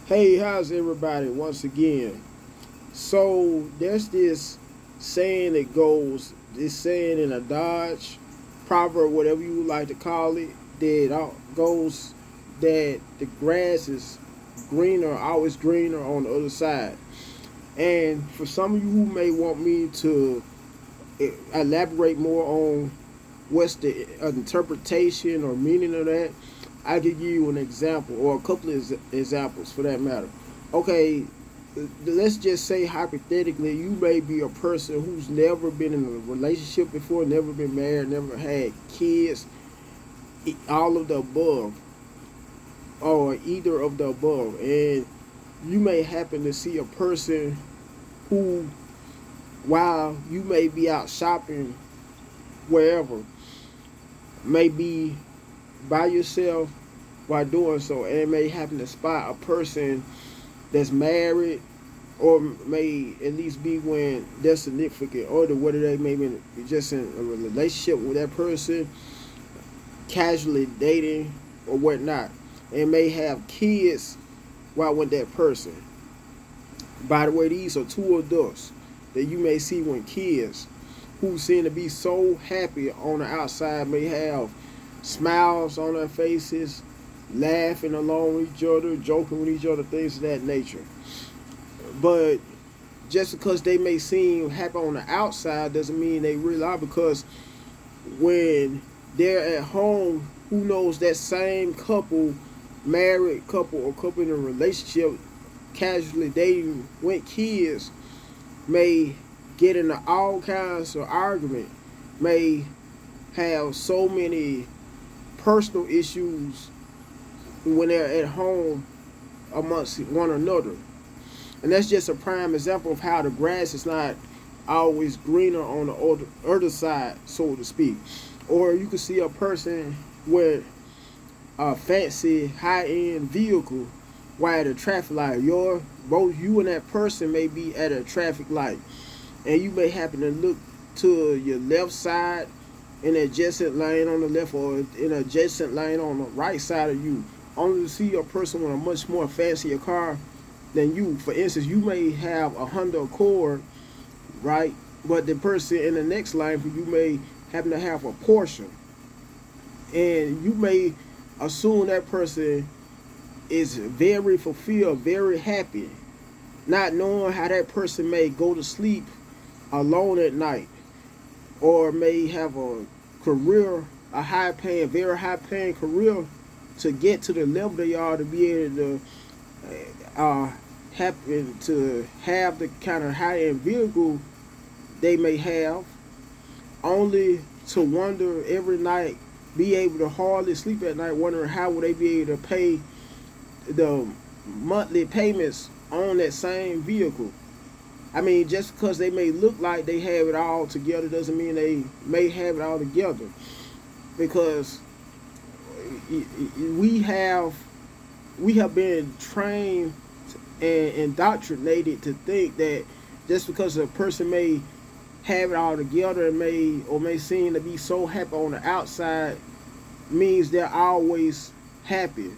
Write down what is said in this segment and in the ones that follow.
Hey, how's everybody once again? So, there's this saying that goes, this saying in a Dodge proverb, whatever you would like to call it, that goes that the grass is greener, always greener on the other side. And for some of you who may want me to elaborate more on what's the interpretation or meaning of that, I could give you an example or a couple of examples for that matter. Okay, let's just say hypothetically, you may be a person who's never been in a relationship before, never been married, never had kids, all of the above, or either of the above, and you may happen to see a person who, while you may be out shopping wherever, may be by yourself while doing so, and may happen to spot a person that's married or may at least be when their significant other, whether they may be just in a relationship with that person, casually dating or whatnot, and may have kids while with that person. By the way, these are two adults that you may see when kids who seem to be so happy on the outside may have smiles on their faces, laughing along with each other, joking with each other, things of that nature. But just because they may seem happy on the outside doesn't mean they really are, because when they're at home, who knows, that same couple, married couple or couple in a relationship, casually dating with kids, may get into all kinds of argument, may have so many personal issues when they're at home amongst one another. And that's just a prime example of how the grass is not always greener on the other side, so to speak. Or you can see a person with a fancy high-end vehicle while at a traffic light. Both you and that person may be at a traffic light, and you may happen to look to your left side in an adjacent lane on the left, or in an adjacent lane on the right side of you, only to see a person with a much more fancier car than you. For instance, you may have a Honda Accord, right? But the person in the next line for you may happen to have a Porsche. And you may assume that person is very fulfilled, very happy, not knowing how that person may go to sleep alone at night, or may have a career, a high paying, very high paying career to get to the level they are to be able to happen to have the kind of high end vehicle they may have, only to wonder every night, be able to hardly sleep at night, wondering how will they be able to pay the monthly payments on that same vehicle. I mean, just because they may look like they have it all together doesn't mean they may have it all together, because we have we have been trained and indoctrinated to think that just because a person may have it all together and may seem to be so happy on the outside means they're always happy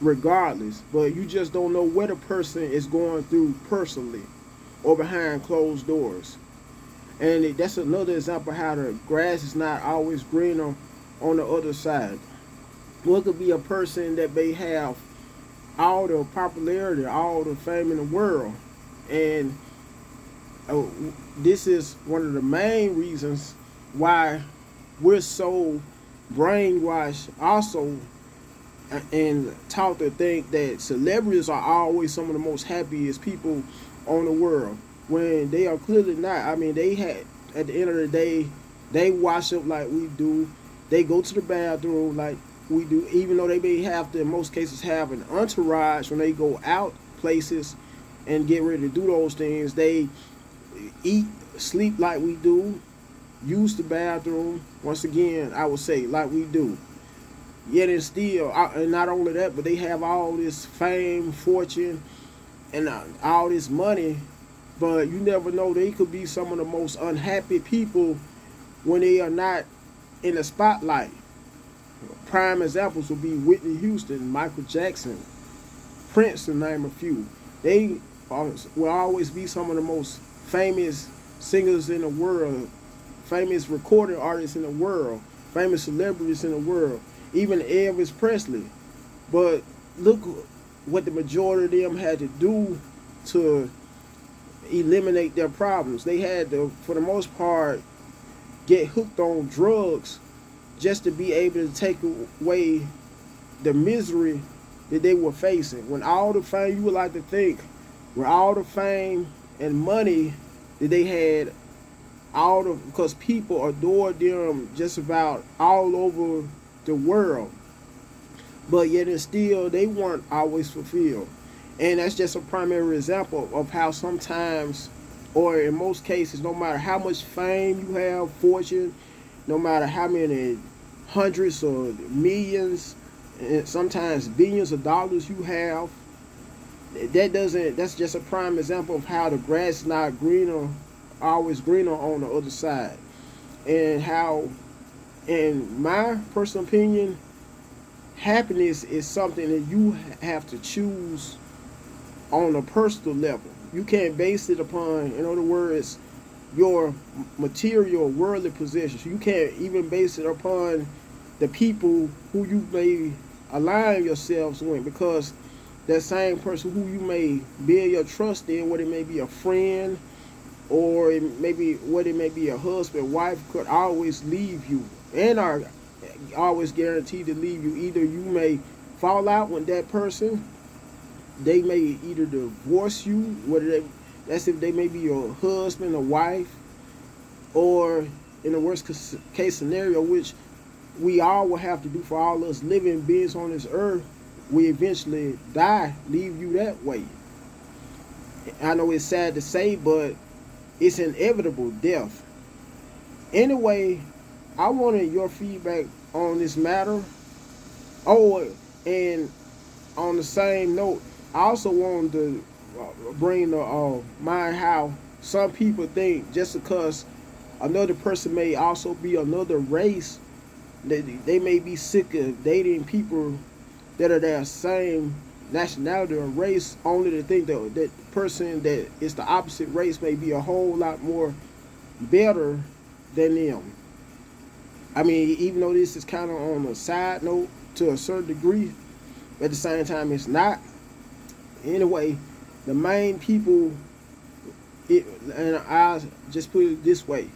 regardless. But you just don't know what a person is going through personally or behind closed doors. And that's another example of how the grass is not always greener on the other side. Well, it could be a person that may have all the popularity, all the fame in the world, and uh, this is one of the main reasons why we're so brainwashed also, and taught to think that celebrities are always some of the most happiest people on the world, when they are clearly not. I mean, they had, at the end of the day, they wash up like we do, they go to the bathroom like we do, even though they may have to in most cases have an entourage when they go out places and get ready to do those things. They eat, sleep like we do, use the bathroom, once again I would say like we do. Yet and still, and not only that, but they have all this fame, fortune, and all this money, but you never know, they could be some of the most unhappy people when they are not in the spotlight. Prime examples would be Whitney Houston, Michael Jackson, Prince, to name a few. They will always be some of the most famous singers in the world, famous recording artists in the world, famous celebrities in the world, even Elvis Presley. But look what the majority of them had to do to eliminate their problems. They had to, for the most part, get hooked on drugs just to be able to take away the misery that they were facing. When all the fame, you would like to think, with all the fame and money that they had, because people adored them just about all over the world, but yet and still they weren't always fulfilled. And that's just a primary example of how sometimes, or in most cases, no matter how much fame you have, fortune, no matter how many hundreds or millions, and sometimes billions of dollars you have, that's just a prime example of how the grass is not greener, always greener on the other side. And how, in my personal opinion, happiness is something that you have to choose on a personal level. You can't base it upon, in other words, your material worldly possessions. You can't even base it upon the people who you may align yourselves with, because that same person who you may build your trust in, whether it may be a friend or it may be a husband, wife, could always leave you, and are always guaranteed to leave you. Either you may fall out with that person, they may either divorce you, that's if they may be your husband or wife, or in the worst case scenario, which we all will have to do for all us living beings on this earth, we eventually die, leave you that way. I know it's sad to say, but it's inevitable, death. Anyway, I wanted your feedback on this matter. Oh, and on the same note, I also wanted to bring to mind how some people think just because another person may also be another race, they may be sick of dating people that are their same nationality or race, only to think that that person that is the opposite race may be a whole lot more better than them. I mean, even though this is kind of on a side note to a certain degree, at the same time it's not. Anyway, the main people, and I'll just put it this way,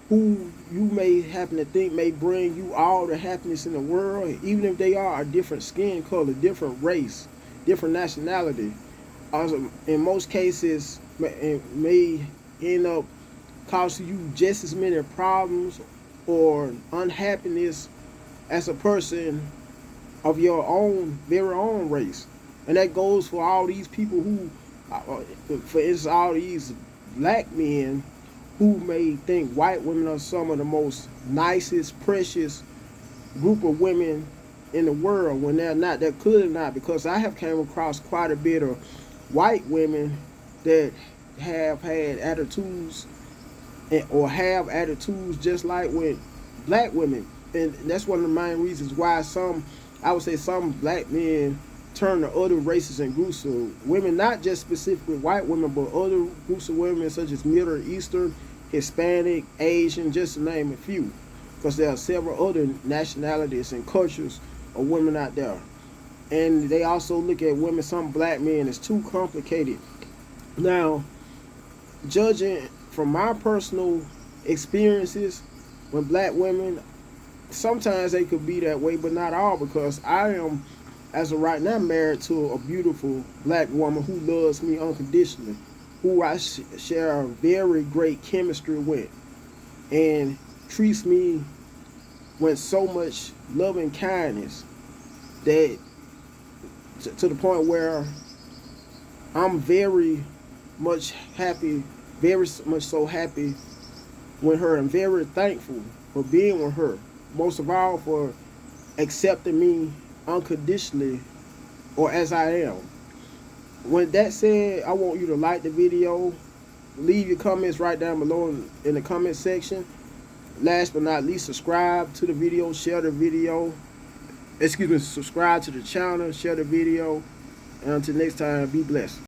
who you may happen to think may bring you all the happiness in the world, even if they are a different skin color, different race, different nationality, also in most cases may end up causing you just as many problems or unhappiness as a person of your own very own race. And that goes for all these people who, for instance, all these black men who may think white women are some of the most nicest, precious group of women in the world, when they're not. They're clearly not, because I have came across quite a bit of white women that have had attitudes or have attitudes just like with black women. And that's one of the main reasons why I would say some black men turn to other races and groups of women, not just specifically white women, but other groups of women such as Middle Eastern, Hispanic, Asian, just to name a few, because there are several other nationalities and cultures of women out there. And they also look at women, some black men, as too complicated. Now, judging from my personal experiences with black women, sometimes they could be that way, but not all, because I am, as of right now, married to a beautiful black woman who loves me unconditionally, who I share a very great chemistry with, and treats me with so much love and kindness that to the point where I'm very much happy, very much so happy with her, and very thankful for being with her. Most of all, for accepting me unconditionally or as I am. With that said, I want you to like the video, leave your comments right down below in the comment section. Last but not least, subscribe to the video, share the video. Subscribe to the channel, share the video, And until next time, be blessed.